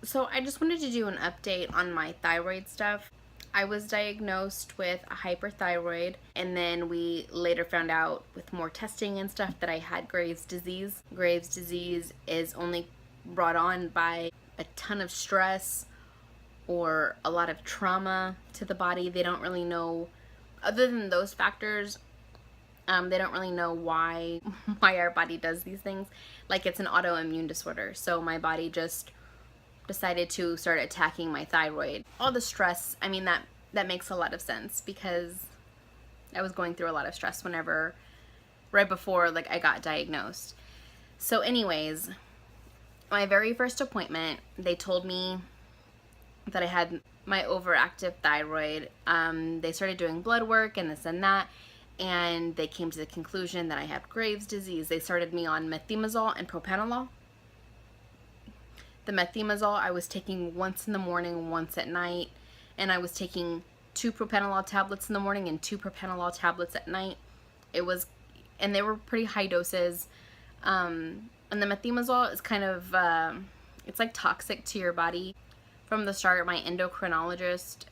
So I just wanted to do an update on my thyroid stuff. I was diagnosed with a hyperthyroid, and then we later found out with more testing and stuff that I had Graves' disease. Graves' disease is only brought on by a ton of stress or a lot of trauma to the body. They don't really know, other than those factors, they don't really know why why our body does these things. Like, it's an autoimmune disorder, so my body just decided to start attacking my thyroid. All the stress, I mean, that makes a lot of sense because I was going through a lot of stress right before like I got diagnosed. So anyways, my very first appointment, they told me that I had my overactive thyroid. They started doing blood work and this and that, and they came to the conclusion that I had Graves' disease. They started me on methimazole and propranolol. The methimazole I was taking once in the morning, once at night, and I was taking 2 propranolol tablets in the morning and 2 propranolol tablets at night. And they were pretty high doses. And the methimazole is kind of, it's like toxic to your body. From the start, my endocrinologist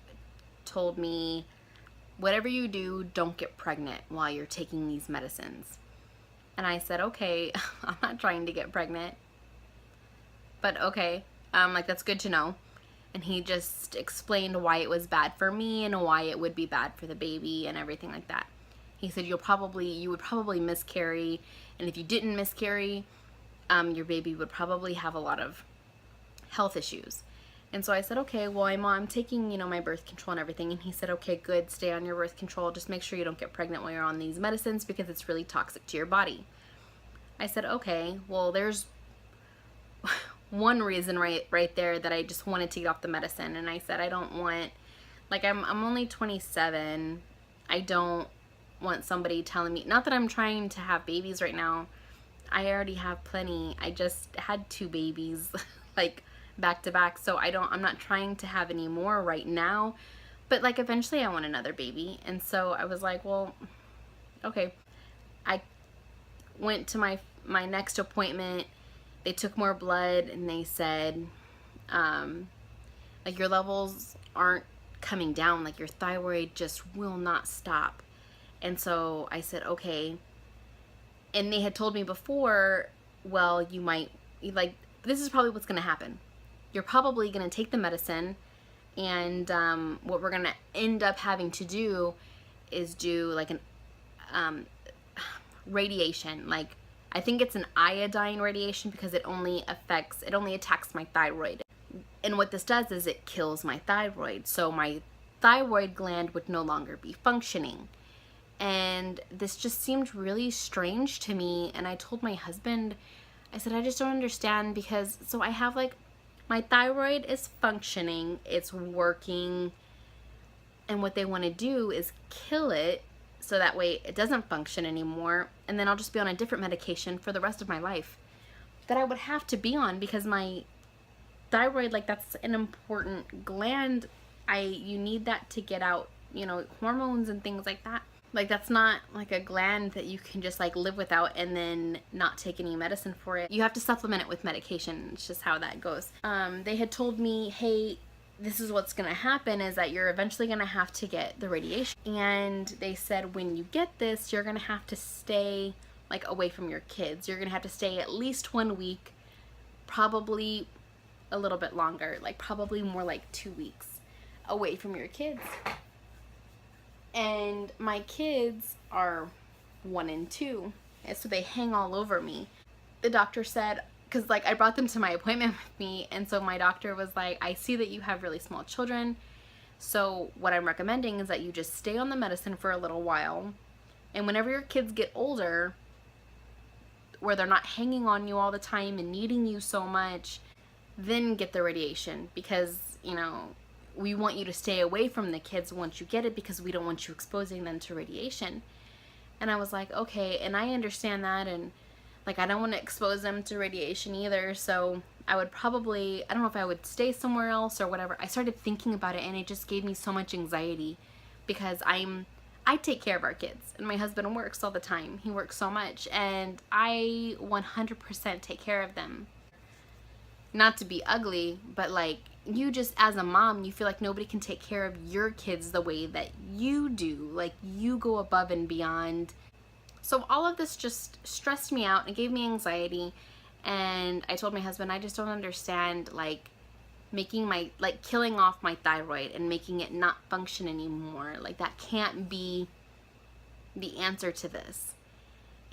told me, whatever you do, don't get pregnant while you're taking these medicines. And I said, okay, I'm not trying to get pregnant. But okay, like, that's good to know. And he just explained why it was bad for me and why it would be bad for the baby and everything like that. He said you would probably miscarry, and if you didn't miscarry, your baby would probably have a lot of health issues. And so I said, okay, well, I'm taking, my birth control and everything. And he said, okay, good, stay on your birth control. Just make sure you don't get pregnant while you're on these medicines because it's really toxic to your body. I said, okay, well, there's one reason right there that I just wanted to get off the medicine. And I said, I don't want, like, I'm only 27. I don't want somebody telling me, not that I'm trying to have babies right now. I already have plenty. I just had 2 babies like back to back. So I'm not trying to have any more right now, but like eventually I want another baby. And so I was like, well, okay. I went to my next appointment. They took more blood and they said, like, your levels aren't coming down, like your thyroid just will not stop. And so I said, okay. And they had told me before, well, you might, like, this is probably what's going to happen. You're probably going to take the medicine, and what we're going to end up having to do is do like an radiation. Like, I think it's an iodine radiation because it only attacks my thyroid. And what this does is it kills my thyroid. So my thyroid gland would no longer be functioning. And this just seemed really strange to me. And I told my husband, I said, I just don't understand, because so I have, like, my thyroid is functioning, it's working, and what they want to do is kill it so that way it doesn't function anymore, and then I'll just be on a different medication for the rest of my life that I would have to be on, because my thyroid, like, that's an important gland. You need that to get out, hormones and things like that. Like, that's not like a gland that you can just like live without and then not take any medicine for it. You have to supplement it with medication. It's just how that goes. They had told me, hey, this is what's gonna happen, is that you're eventually gonna have to get the radiation. And they said, when you get this, you're gonna have to stay like away from your kids. You're gonna have to stay at least 1 week, probably a little bit longer, like probably more like 2 weeks away from your kids. And my kids are 1 and 2, and so they hang all over me. The doctor said, because like I brought them to my appointment with me, and so my doctor was like, I see that you have really small children, so what I'm recommending is that you just stay on the medicine for a little while, and whenever your kids get older, where they're not hanging on you all the time and needing you so much, then get the radiation, because we want you to stay away from the kids once you get it, because we don't want you exposing them to radiation. And I was like, okay, and I understand that, and like I don't want to expose them to radiation either, so I would probably, I don't know if I would stay somewhere else or whatever. I started thinking about it, and it just gave me so much anxiety, because I take care of our kids, and my husband works all the time. He works so much, and I 100% take care of them. not to be ugly, but like, you just, as a mom, you feel like nobody can take care of your kids the way that you do. Like, you go above and beyond. So all of this just stressed me out and gave me anxiety. And I told my husband, I just don't understand, like, killing off my thyroid and making it not function anymore. Like, that can't be the answer to this.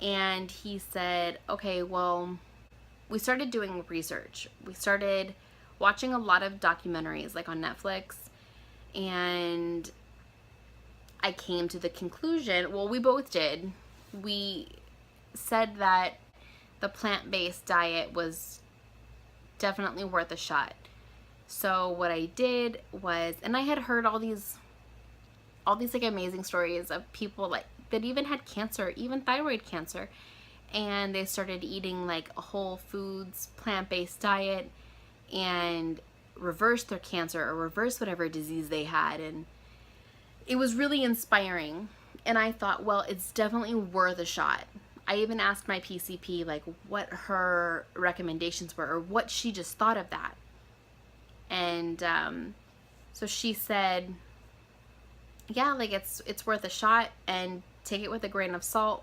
And he said, okay, well, we started doing research. We started watching a lot of documentaries, like on Netflix, and I came to the conclusion, well, we both did. We said that the plant-based diet was definitely worth a shot. So what I did was, and I had heard all these like amazing stories of people like that even had cancer, even thyroid cancer, and they started eating like a whole foods plant-based diet and reversed their cancer or reversed whatever disease they had. And it was really inspiring. And I thought, well, it's definitely worth a shot. I even asked my PCP like what her recommendations were or what she just thought of that. And so she said, yeah, like it's worth a shot, and take it with a grain of salt.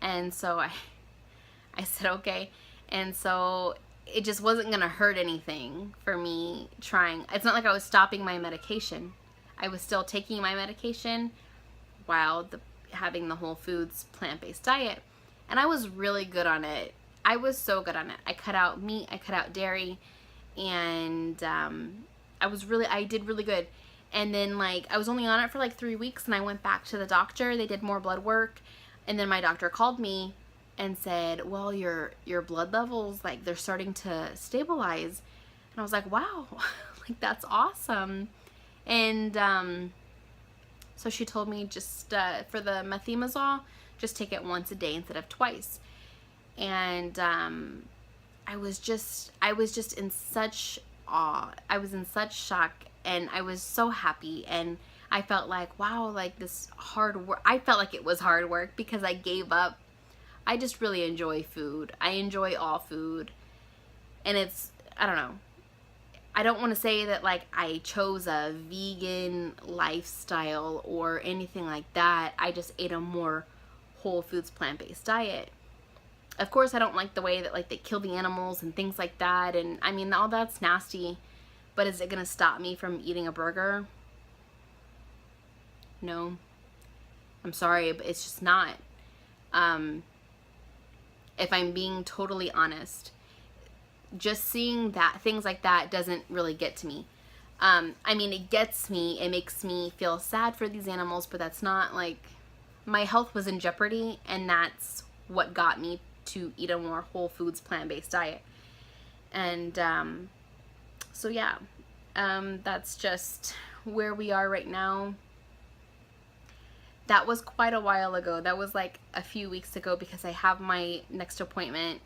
And so I said, okay. And so it just wasn't gonna hurt anything for me trying. It's not like I was stopping my medication. I was still taking my medication while having the whole foods plant-based diet. And I was really good on it. I was so good on it. I cut out meat, I cut out dairy, and I did really good. And then like I was only on it for like 3 weeks, and I went back to the doctor. They did more blood work, and then my doctor called me and said, well, your blood levels, like, they're starting to stabilize. And I was like, wow, like, that's awesome. And so she told me just for the methimazole, just take it once a day instead of twice. And I was just in such awe. I was in such shock, and I was so happy. And I felt like, wow, like this hard work. I felt like it was hard work because I gave up. I just really enjoy food. I enjoy all food. And it's, I don't know. I don't want to say that like I chose a vegan lifestyle or anything like that. I just ate a more whole foods plant-based diet. Of course, I don't like the way that like they kill the animals and things like that. And I mean, all that's nasty. But is it going to stop me from eating a burger? No. I'm sorry, but it's just not. If I'm being totally honest, just seeing that, things like that doesn't really get to me. I mean, it gets me, it makes me feel sad for these animals, but that's not like, my health was in jeopardy, and that's what got me to eat a more whole foods plant-based diet. And so yeah, that's just where we are right now. That was quite a while ago. That was like a few weeks ago, because I have my next appointment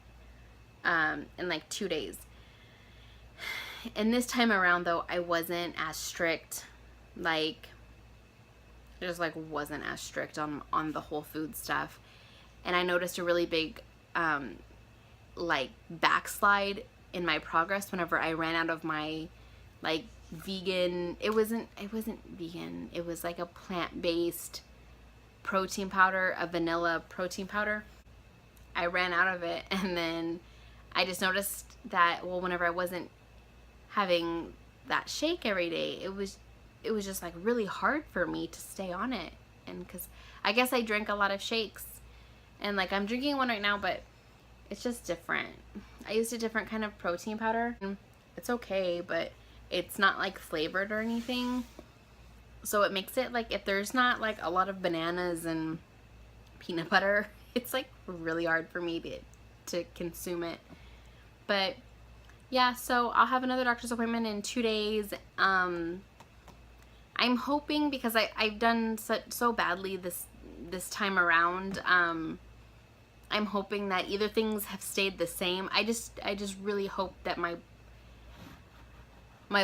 in like 2 days. And this time around though, I wasn't as strict. Like, I just like wasn't as strict on the whole food stuff. And I noticed a really big like backslide in my progress whenever I ran out of my like vegan, it wasn't vegan, it was like a plant-based protein powder, a vanilla protein powder. I ran out of it, and then I just noticed that, well, whenever I wasn't having that shake every day, it was just like really hard for me to stay on it. And because I guess I drank a lot of shakes, and like I'm drinking one right now, but it's just different. I used a different kind of protein powder. It's okay, but it's not like flavored or anything. So it makes it like, if there's not like a lot of bananas and peanut butter, it's like really hard for me to consume it. But yeah, so I'll have another doctor's appointment in 2 days. I'm hoping, because I've done so badly this time around, I'm hoping that either things have stayed the same. I just really hope that my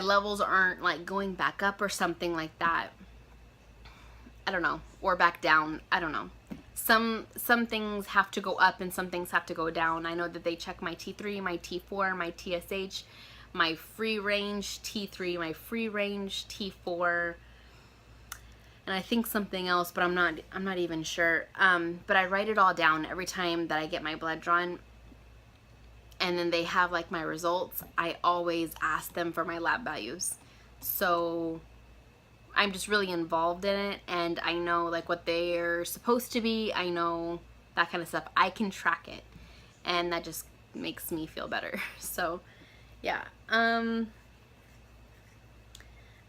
levels aren't like going back up or something like that. I don't know. Or back down. I don't know. some things have to go up and some things have to go down. I know that they check my T3, my T4, my TSH, my free range T3, my free range T4, and I think something else, but I'm not even sure. But I write it all down every time that I get my blood drawn, and then they have like my results. I always ask them for my lab values, so I'm just really involved in it, and I know like what they're supposed to be. I know that kind of stuff. I can track it, and that just makes me feel better. So yeah,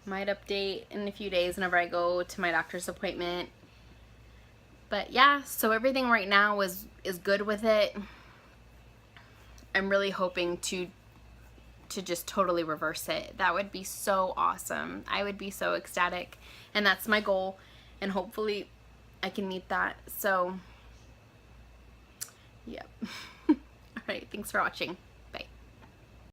might update in a few days whenever I go to my doctor's appointment. But yeah, so everything right now is good with it. I'm really hoping to just totally reverse it. That would be so awesome. I would be so ecstatic, and that's my goal, and hopefully I can meet that. So yep. All right, thanks for watching.